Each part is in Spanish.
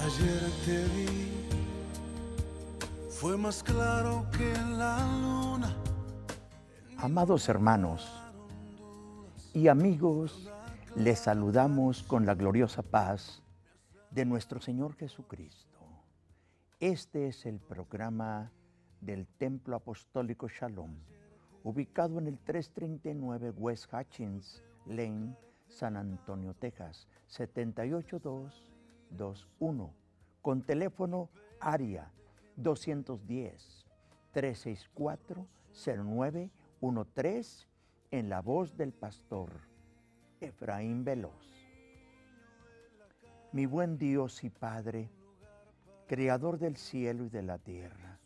Ayer te vi, fue más claro que la luna. Amados hermanos y amigos, les saludamos con la gloriosa paz de nuestro Señor Jesucristo. Este es el programa del Templo Apostólico Shalom, ubicado en el 339 West Hutchins Lane, San Antonio, Texas, 78221, con teléfono área 210-364-0913, en la voz del pastor Efraín Veloz. Mi buen Dios y Padre, Creador del cielo y de la tierra,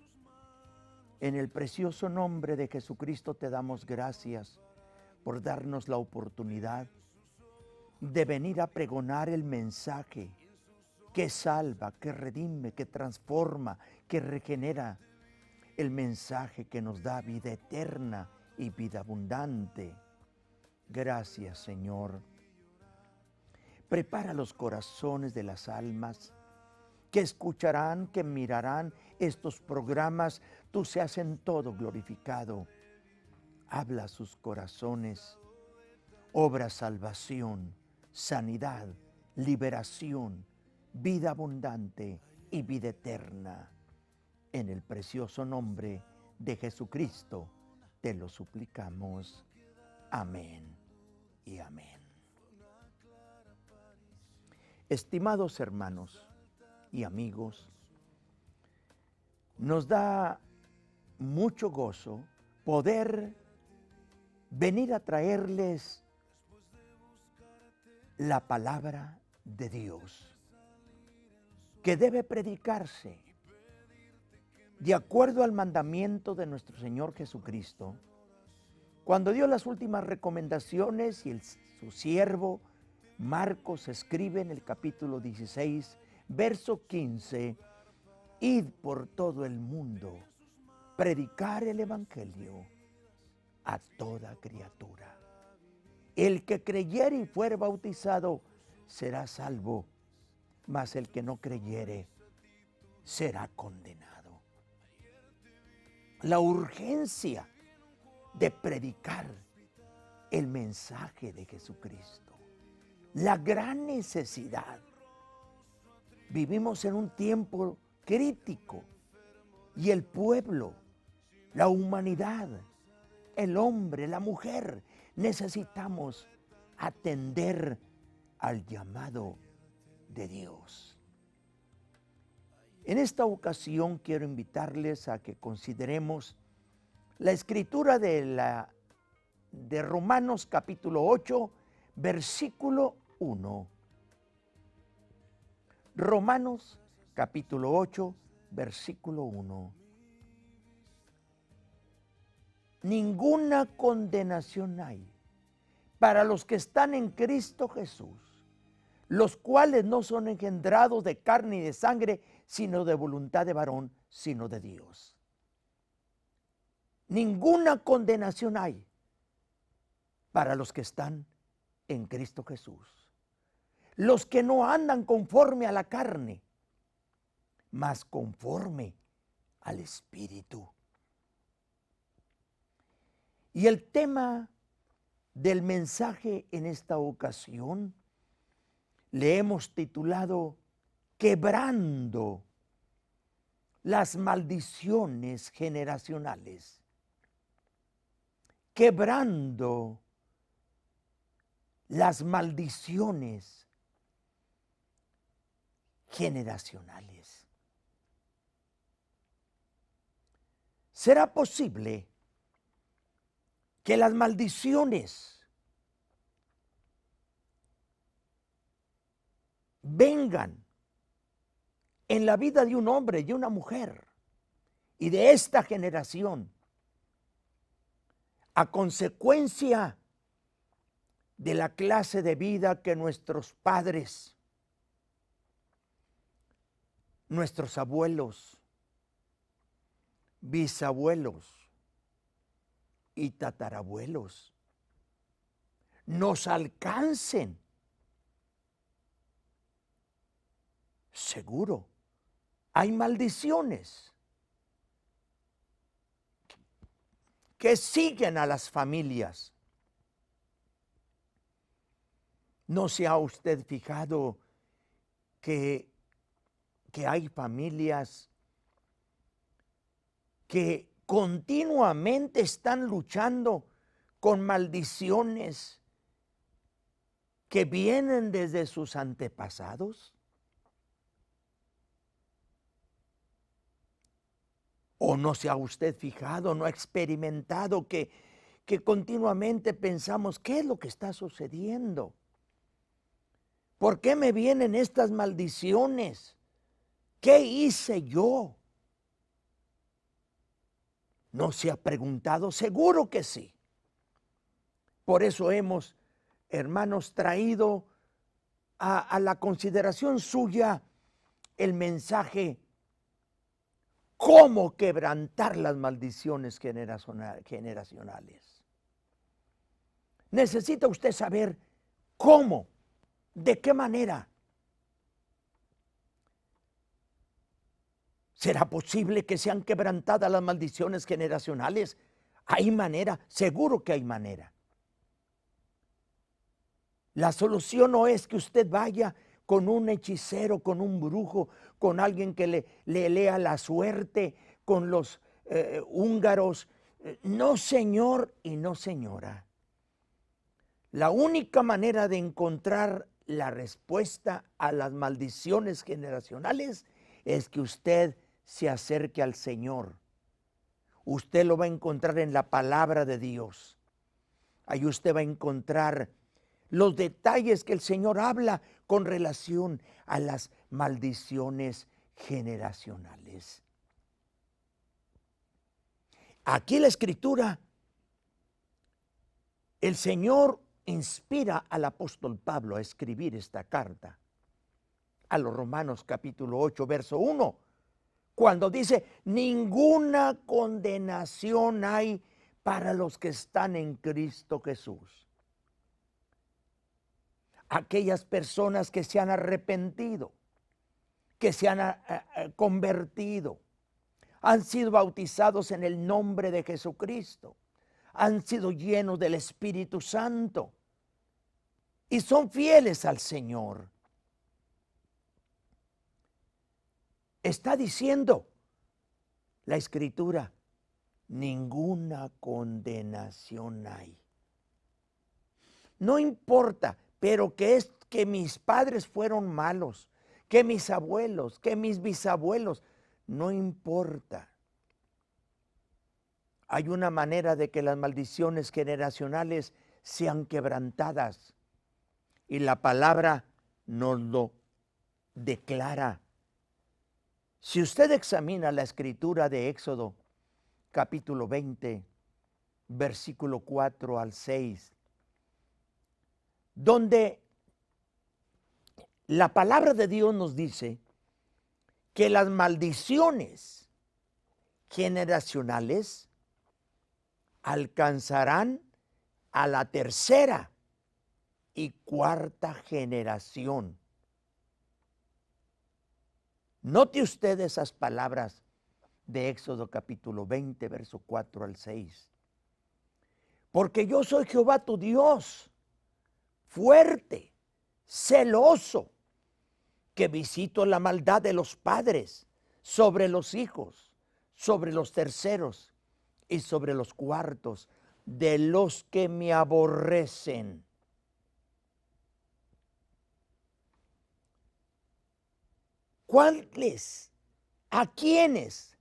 en el precioso nombre de Jesucristo te damos gracias por darnos la oportunidad de venir a pregonar el mensaje que salva, que redime, que transforma, que regenera, el mensaje que nos da vida eterna y vida abundante. Gracias, Señor. Prepara los corazones de las almas que escucharán, que mirarán estos programas. Tú seas en todo glorificado. Habla a sus corazones. Obra salvación, sanidad, liberación, vida abundante y vida eterna. En el precioso nombre de Jesucristo te lo suplicamos. Amén y amén. Estimados hermanos y amigos, nos da mucho gozo poder venir a traerles la palabra de Dios, que debe predicarse de acuerdo al mandamiento de nuestro Señor Jesucristo, cuando dio las últimas recomendaciones y su siervo Marcos escribe en el capítulo 16, verso 15, id por todo el mundo, predicar el evangelio a toda criatura. El que creyere y fuere bautizado será salvo, mas el que no creyere será condenado. La urgencia de predicar el mensaje de Jesucristo, la gran necesidad. Vivimos en un tiempo crítico y el pueblo, la humanidad, el hombre, la mujer, necesitamos atender al llamado de Dios. En esta ocasión quiero invitarles a que consideremos la escritura de Romanos capítulo 8, versículo 1. Romanos capítulo 8, versículo 1. Ninguna condenación hay para los que están en Cristo Jesús, los cuales no son engendrados de carne y de sangre, sino de voluntad de varón, sino de Dios. Ninguna condenación hay para los que están en Cristo Jesús, los que no andan conforme a la carne, mas conforme al Espíritu. Y el tema del mensaje en esta ocasión le hemos titulado Quebrando las maldiciones generacionales. Quebrando las maldiciones generacionales. ¿Será posible que las maldiciones vengan en la vida de un hombre y una mujer y de esta generación a consecuencia de la clase de vida que nuestros padres, nuestros abuelos, bisabuelos y tatarabuelos nos alcancen? seguro, hay maldiciones que siguen a las familias. ¿No se ha usted fijado que hay familias que continuamente están luchando con maldiciones que vienen desde sus antepasados? ¿O no se ha usted fijado, no ha experimentado que continuamente pensamos, ¿qué es lo que está sucediendo? ¿Por qué me vienen estas maldiciones? ¿Qué hice yo? ¿No se ha preguntado? Seguro que sí. Por eso hemos, hermanos, traído a la consideración suya el mensaje: ¿cómo quebrantar las maldiciones generacionales? Necesita usted saber cómo, de qué manera. ¿Será posible que sean quebrantadas las maldiciones generacionales? ¿Hay manera? Seguro que hay manera. La solución no es que usted vaya con un hechicero, con un brujo, con alguien que le lea la suerte, con los húngaros. No, señor y no, señora. La única manera de encontrar la respuesta a las maldiciones generacionales es que usted se acerque al Señor. Usted lo va a encontrar en la palabra de Dios. Ahí usted va a encontrar los detalles que el Señor habla con relación a las maldiciones generacionales. Aquí la Escritura, el Señor inspira al apóstol Pablo a escribir esta carta a los Romanos capítulo 8, verso 1, cuando dice: ninguna condenación hay para los que están en Cristo Jesús. Aquellas personas que se han arrepentido, que se han convertido, han sido bautizados en el nombre de Jesucristo, han sido llenos del Espíritu Santo y son fieles al Señor. Está diciendo la Escritura: ninguna condenación hay. No importa, pero que mis padres fueron malos, que mis abuelos, que mis bisabuelos, no importa. Hay una manera de que las maldiciones generacionales sean quebrantadas, y la palabra nos lo declara. Si usted examina la Escritura de Éxodo, capítulo 20, versículo 4 al 6, donde la palabra de Dios nos dice que las maldiciones generacionales alcanzarán a la tercera y cuarta generación. Note usted esas palabras de Éxodo capítulo 20, verso 4 al 6. Porque yo soy Jehová tu Dios, fuerte, celoso, que visito la maldad de los padres sobre los hijos, sobre los terceros y sobre los cuartos de los que me aborrecen. ¿Cuáles? ¿A quiénes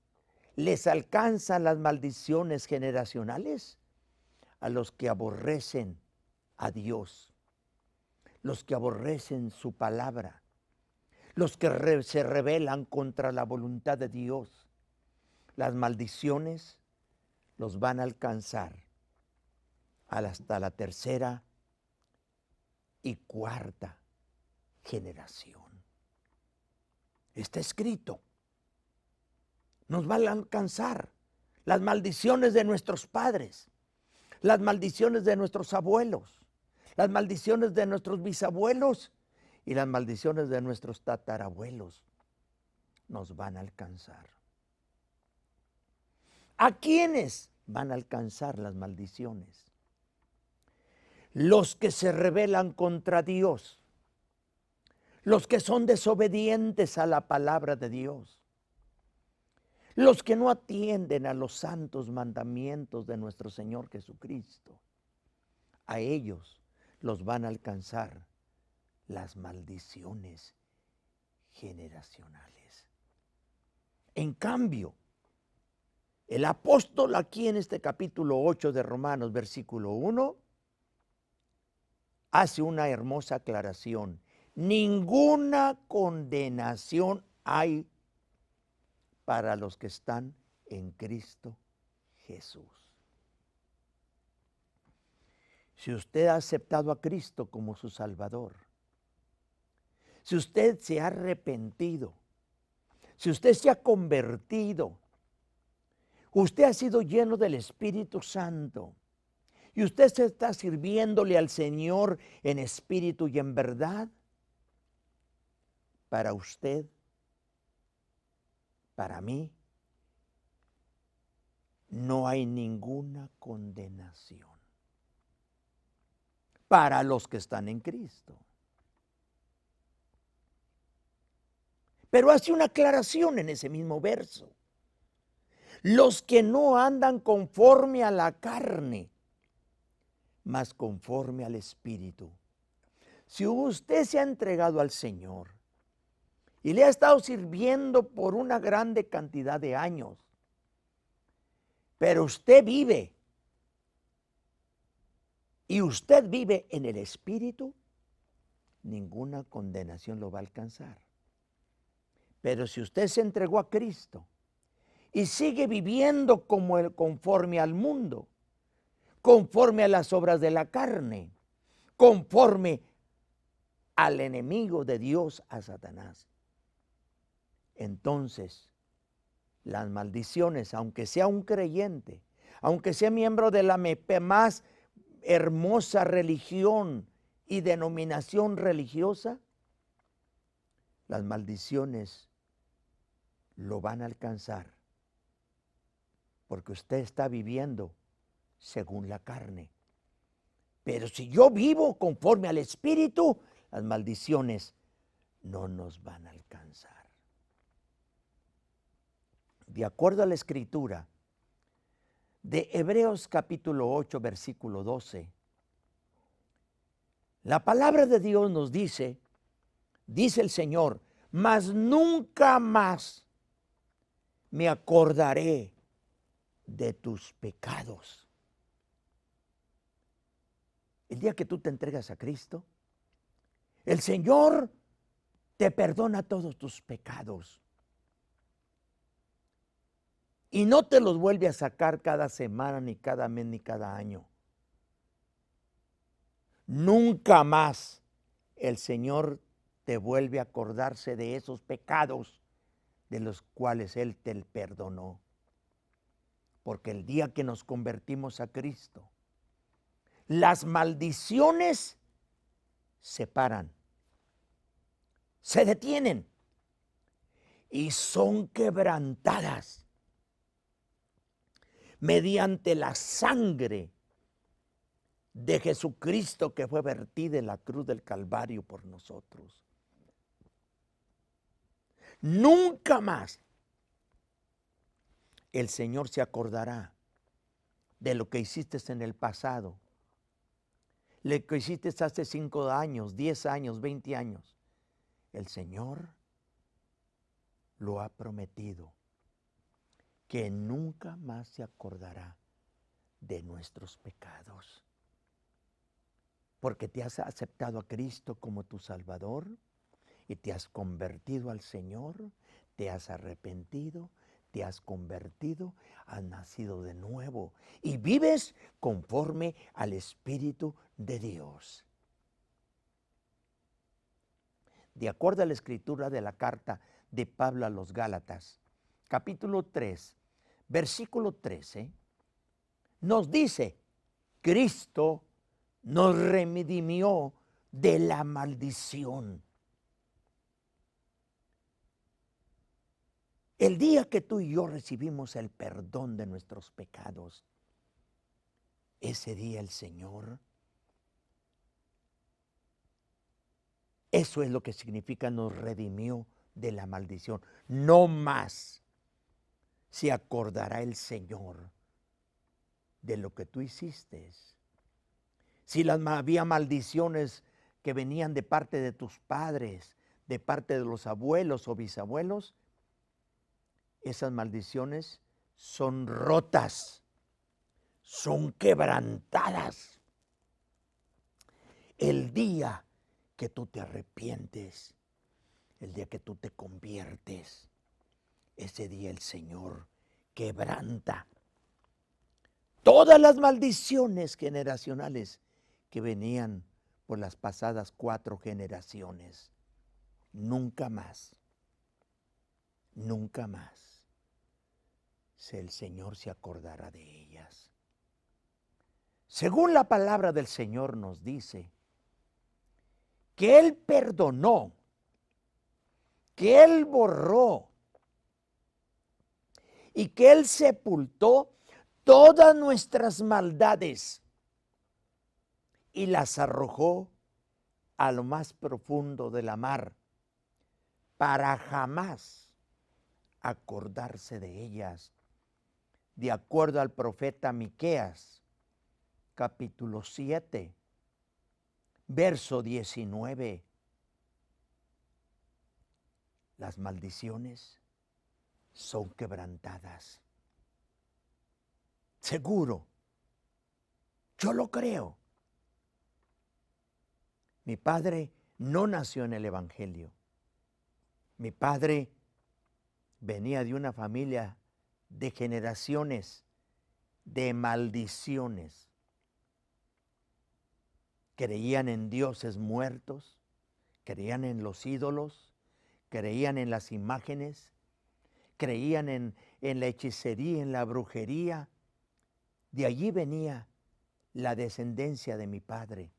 les alcanzan las maldiciones generacionales? A los que aborrecen a Dios, los que aborrecen su palabra, los que se rebelan contra la voluntad de Dios. Las maldiciones los van a alcanzar hasta la tercera y cuarta generación. Está escrito. Nos van a alcanzar las maldiciones de nuestros padres, las maldiciones de nuestros abuelos, las maldiciones de nuestros bisabuelos y las maldiciones de nuestros tatarabuelos. nos van a alcanzar. ¿A quiénes van a alcanzar las maldiciones? Los que se rebelan contra Dios, los que son desobedientes a la palabra de Dios, los que no atienden a los santos mandamientos de nuestro Señor Jesucristo. A ellos los van a alcanzar las maldiciones generacionales. En cambio, el apóstol aquí en este capítulo 8 de Romanos, versículo 1, hace una hermosa aclaración. Ninguna condenación hay para los que están en Cristo Jesús. Si usted ha aceptado a Cristo como su Salvador, si usted se ha arrepentido, si usted se ha convertido, usted ha sido lleno del Espíritu Santo y usted se está sirviéndole al Señor en espíritu y en verdad, para usted, para mí, no hay ninguna condenación para los que están en Cristo. Pero hace una aclaración en ese mismo verso. Los que no andan conforme a la carne, mas conforme al Espíritu. Si usted se ha entregado al Señor y le ha estado sirviendo por una grande cantidad de años, pero usted vive y usted vive en el Espíritu, ninguna condenación lo va a alcanzar. Pero si usted se entregó a Cristo y sigue viviendo conforme al mundo, conforme a las obras de la carne, conforme al enemigo de Dios, a Satanás, entonces las maldiciones, aunque sea un creyente, aunque sea miembro de la más hermosa religión y denominación religiosa, las maldiciones lo van a alcanzar, porque usted está viviendo según la carne. Pero si yo vivo conforme al Espíritu, las maldiciones no nos van a alcanzar. De acuerdo a la Escritura de Hebreos capítulo 8, versículo 12, la palabra de Dios nos dice el Señor, mas nunca más me acordaré de tus pecados. El día que tú te entregas a Cristo, el Señor te perdona todos tus pecados. Y no te los vuelve a sacar cada semana, ni cada mes, ni cada año. Nunca más el Señor te vuelve a acordarse de esos pecados de los cuales Él te perdonó. Porque el día que nos convertimos a Cristo, las maldiciones se paran, se detienen y son quebrantadas mediante la sangre de Jesucristo que fue vertida en la cruz del Calvario por nosotros. Nunca más el Señor se acordará de lo que hiciste en el pasado, lo que hiciste hace 5 años, 10 años, 20 años. El Señor lo ha prometido, que nunca más se acordará de nuestros pecados. Porque te has aceptado a Cristo como tu Salvador y te has convertido al Señor, te has arrepentido, te has convertido, has nacido de nuevo y vives conforme al Espíritu de Dios. De acuerdo a la escritura de la carta de Pablo a los Gálatas, capítulo 3, versículo 13, nos dice, Cristo nos redimió de la maldición. El día que tú y yo recibimos el perdón de nuestros pecados, ese día el Señor, eso es lo que significa, nos redimió de la maldición. No más se acordará el Señor de lo que tú hiciste. Si había maldiciones que venían de parte de tus padres, de parte de los abuelos o bisabuelos, esas maldiciones son rotas, son quebrantadas. El día que tú te arrepientes, el día que tú te conviertes, ese día el Señor quebranta todas las maldiciones generacionales que venían por las pasadas 4 generaciones. Nunca más, nunca más el Señor se acordará de ellas. Según la palabra del Señor nos dice que Él perdonó, que Él borró y que Él sepultó todas nuestras maldades y las arrojó a lo más profundo de la mar para jamás acordarse de ellas, de acuerdo al profeta Miqueas, capítulo 7, verso 19. Las maldiciones son quebrantadas. Seguro, yo lo creo. Mi padre no nació en el Evangelio. Mi padre venía de una familia de generaciones de maldiciones. Creían en dioses muertos, creían en los ídolos, creían en las imágenes, creían en la hechicería, en la brujería. De allí venía la descendencia de mi padre.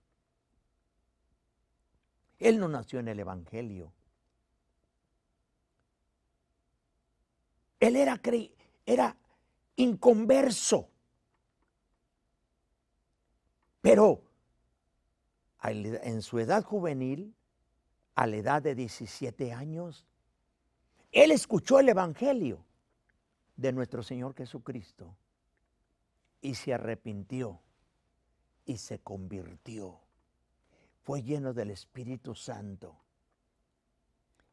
Él no nació en el Evangelio. Él era inconverso. Pero en su edad juvenil, a la edad de 17 años, él escuchó el Evangelio de nuestro Señor Jesucristo y se arrepintió y se convirtió. Fue lleno del Espíritu Santo.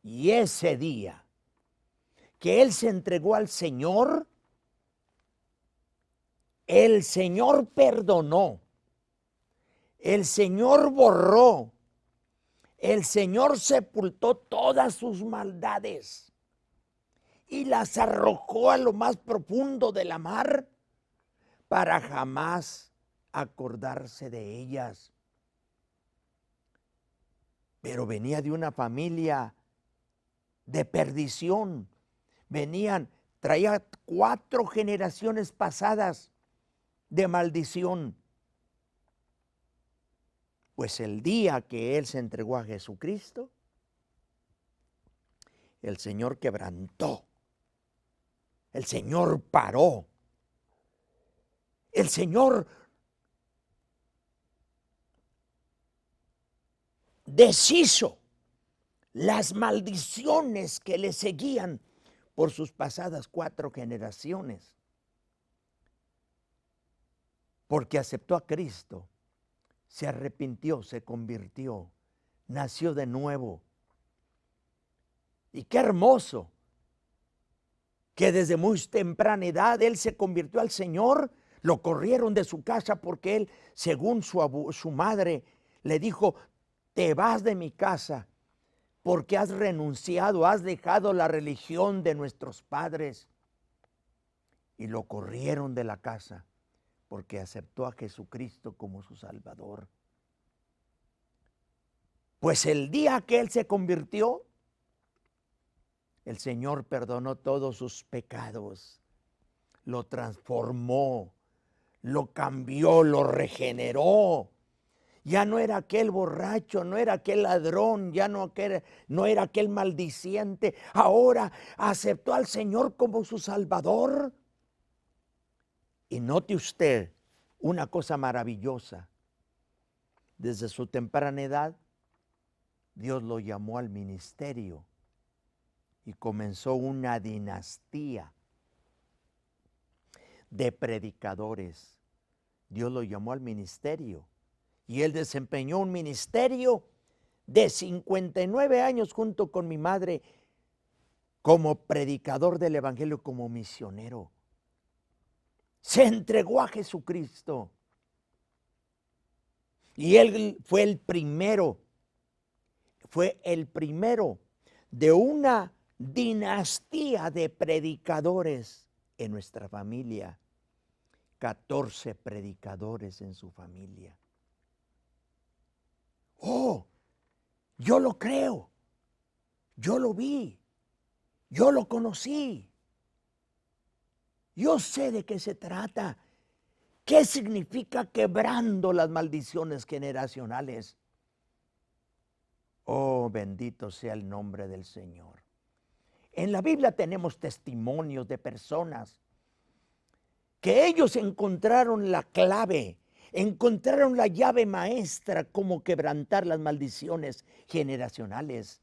Y ese día que él se entregó al Señor, el Señor perdonó, el Señor borró, el Señor sepultó todas sus maldades y las arrojó a lo más profundo de la mar para jamás acordarse de ellas. Pero venía de una familia de perdición. Traía 4 generaciones pasadas de maldición. Pues el día que él se entregó a Jesucristo, el Señor quebrantó, el Señor paró, el Señor deshizo las maldiciones que le seguían por sus pasadas 4 generaciones. Porque aceptó a Cristo, se arrepintió, se convirtió, nació de nuevo. Y qué hermoso que desde muy temprana edad él se convirtió al Señor. Lo corrieron de su casa porque él, según su madre, le dijo: te vas de mi casa porque has renunciado, has dejado la religión de nuestros padres. Y lo corrieron de la casa porque aceptó a Jesucristo como su Salvador. Pues el día que él se convirtió, el Señor perdonó todos sus pecados, lo transformó, lo cambió, lo regeneró. Ya no era aquel borracho, no era aquel ladrón, ya no era aquel maldiciente. Ahora aceptó al Señor como su Salvador. Y note usted una cosa maravillosa. Desde su temprana edad, Dios lo llamó al ministerio y comenzó una dinastía de predicadores. Dios lo llamó al ministerio y él desempeñó un ministerio de 59 años junto con mi madre como predicador del evangelio, como misionero. Se entregó a Jesucristo y él fue el primero de una dinastía de predicadores en nuestra familia. 14 predicadores en su familia. Oh, yo lo creo, yo lo vi, yo lo conocí. Yo sé de qué se trata. ¿Qué significa quebrando las maldiciones generacionales? Oh, bendito sea el nombre del Señor. En la Biblia tenemos testimonios de personas que ellos encontraron la clave, encontraron la llave maestra cómo quebrantar las maldiciones generacionales.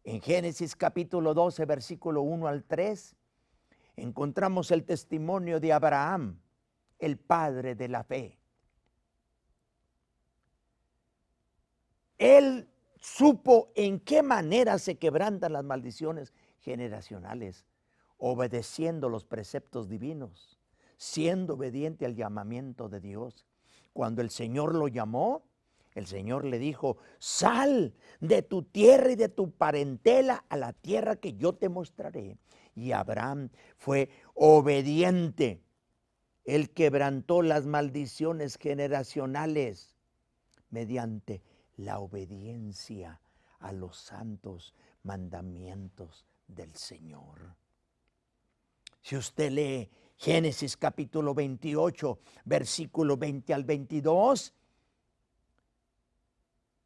En Génesis capítulo 12, versículo 1 al 3, encontramos el testimonio de Abraham, el padre de la fe. Él supo en qué manera se quebrantan las maldiciones generacionales, obedeciendo los preceptos divinos, siendo obediente al llamamiento de Dios. Cuando el Señor lo llamó, el Señor le dijo: sal de tu tierra y de tu parentela a la tierra que yo te mostraré. Y Abraham fue obediente. Él quebrantó las maldiciones generacionales mediante la obediencia a los santos mandamientos del Señor. Si usted lee Génesis capítulo 28, versículo 20 al 22,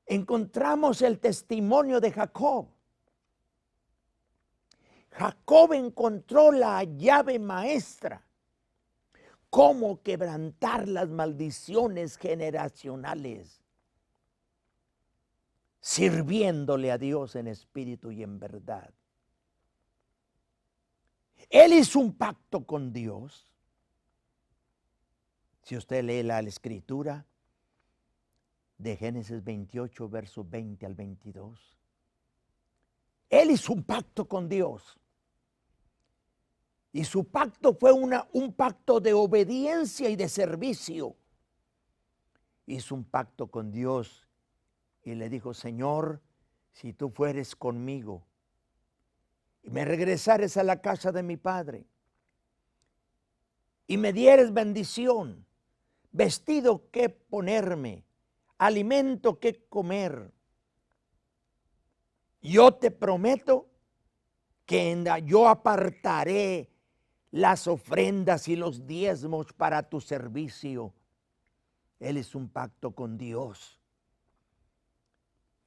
encontramos el testimonio de Jacob. Jacob encontró la llave maestra, cómo quebrantar las maldiciones generacionales, sirviéndole a Dios en espíritu y en verdad. Él hizo un pacto con Dios. Si usted lee la escritura de Génesis 28, versos 20 al 22, él hizo un pacto con Dios. Y su pacto fue un pacto de obediencia y de servicio. Hizo un pacto con Dios y le dijo: Señor, si tú fueres conmigo y me regresares a la casa de mi padre y me dieres bendición, vestido que ponerme, alimento que comer, yo te prometo que yo apartaré las ofrendas y los diezmos para tu servicio. Él hizo un pacto con Dios.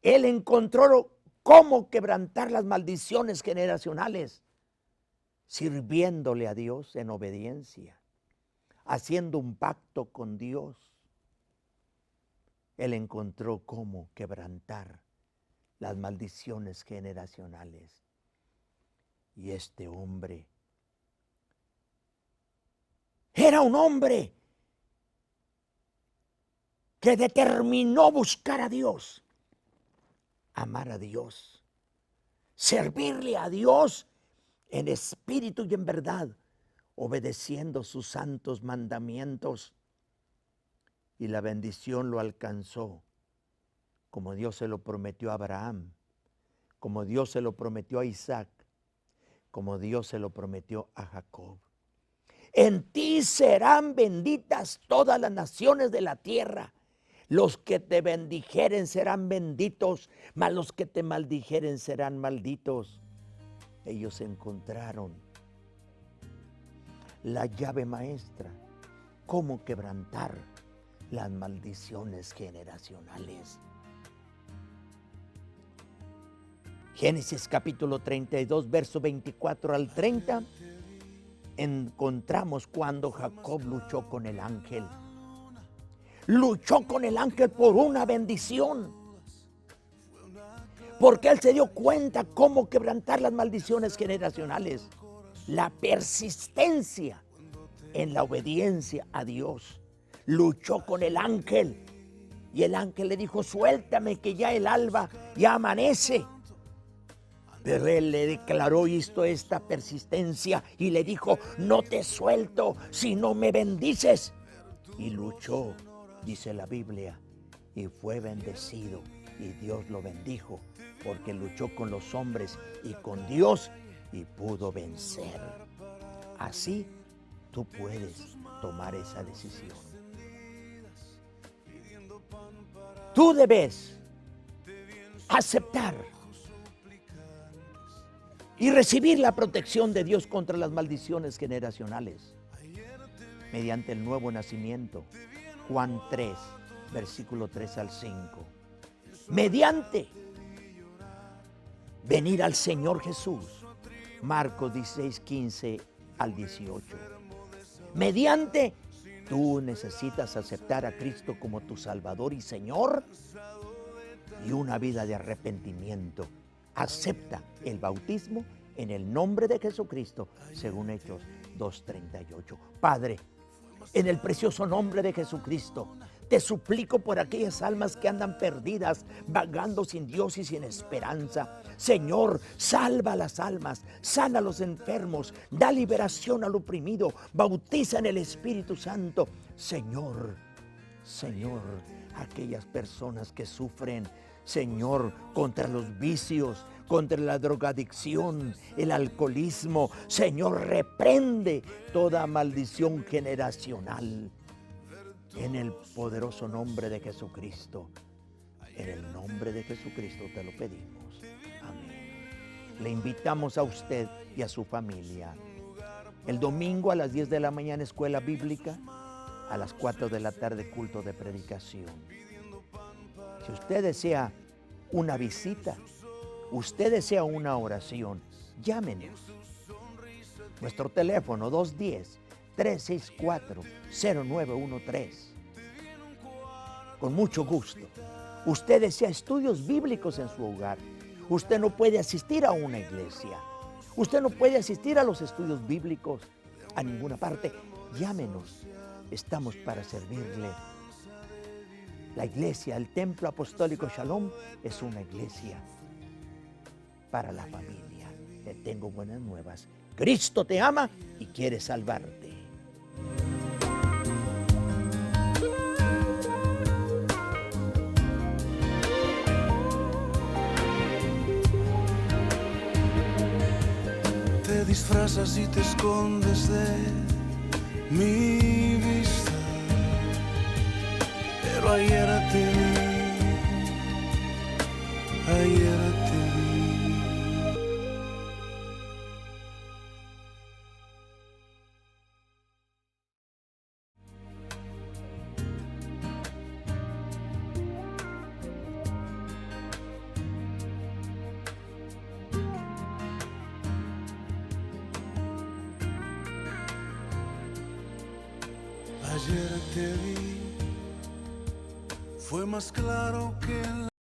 Él encontró cómo quebrantar las maldiciones generacionales, sirviéndole a Dios en obediencia, haciendo un pacto con Dios. Él encontró cómo quebrantar las maldiciones generacionales. Y este hombre era un hombre que determinó buscar a Dios, amar a Dios, servirle a Dios en espíritu y en verdad, obedeciendo sus santos mandamientos. Y la bendición lo alcanzó, como Dios se lo prometió a Abraham, como Dios se lo prometió a Isaac, como Dios se lo prometió a Jacob. En ti serán benditas todas las naciones de la tierra. Los que te bendijeren serán benditos, mas los que te maldijeren serán malditos. Ellos encontraron la llave maestra, cómo quebrantar las maldiciones generacionales. Génesis capítulo 32, verso 24 al 30, encontramos cuando Jacob luchó con el ángel. Luchó con el ángel por una bendición, porque él se dio cuenta cómo quebrantar las maldiciones generacionales. La persistencia en la obediencia a Dios. Luchó con el ángel y el ángel le dijo: suéltame que ya el alba ya amanece. Pero él le declaró esta persistencia y le dijo: no te suelto si no me bendices. Y luchó, dice la Biblia, y fue bendecido, y Dios lo bendijo, porque luchó con los hombres y con Dios y pudo vencer. Así tú puedes tomar esa decisión. Tú debes aceptar y recibir la protección de Dios contra las maldiciones generacionales mediante el nuevo nacimiento. Juan 3, versículo 3 al 5. Mediante venir al Señor Jesús. Marcos 16, 15 al 18. Mediante tú necesitas aceptar a Cristo como tu Salvador y Señor y una vida de arrepentimiento. Acepta el bautismo en el nombre de Jesucristo, según Hechos 2:38. Padre, en el precioso nombre de Jesucristo, te suplico por aquellas almas que andan perdidas, vagando sin Dios y sin esperanza. Señor, salva a las almas, sana a los enfermos, da liberación al oprimido, bautiza en el Espíritu Santo. Señor, aquellas personas que sufren, Señor, contra los vicios, contra la drogadicción, el alcoholismo. Señor, reprende toda maldición generacional. En el poderoso nombre de Jesucristo. En el nombre de Jesucristo te lo pedimos. Amén. Le invitamos a usted y a su familia. El domingo a las 10 de la mañana, escuela bíblica. A las 4 de la tarde, culto de predicación. Si usted desea una visita, usted desea una oración, llámenos. Nuestro teléfono 210-364-0913. Con mucho gusto. Usted desea estudios bíblicos en su hogar. Usted no puede asistir a una iglesia. Usted no puede asistir a los estudios bíblicos a ninguna parte. Llámenos. Estamos para servirle. La iglesia, el Templo Apostólico Shalom, es una iglesia para la familia. Te tengo buenas nuevas. Cristo te ama y quiere salvarte. Te disfrazas y te escondes de mi vista, pero ayer te vi, ayer te vi. Ayer te vi, fue más claro que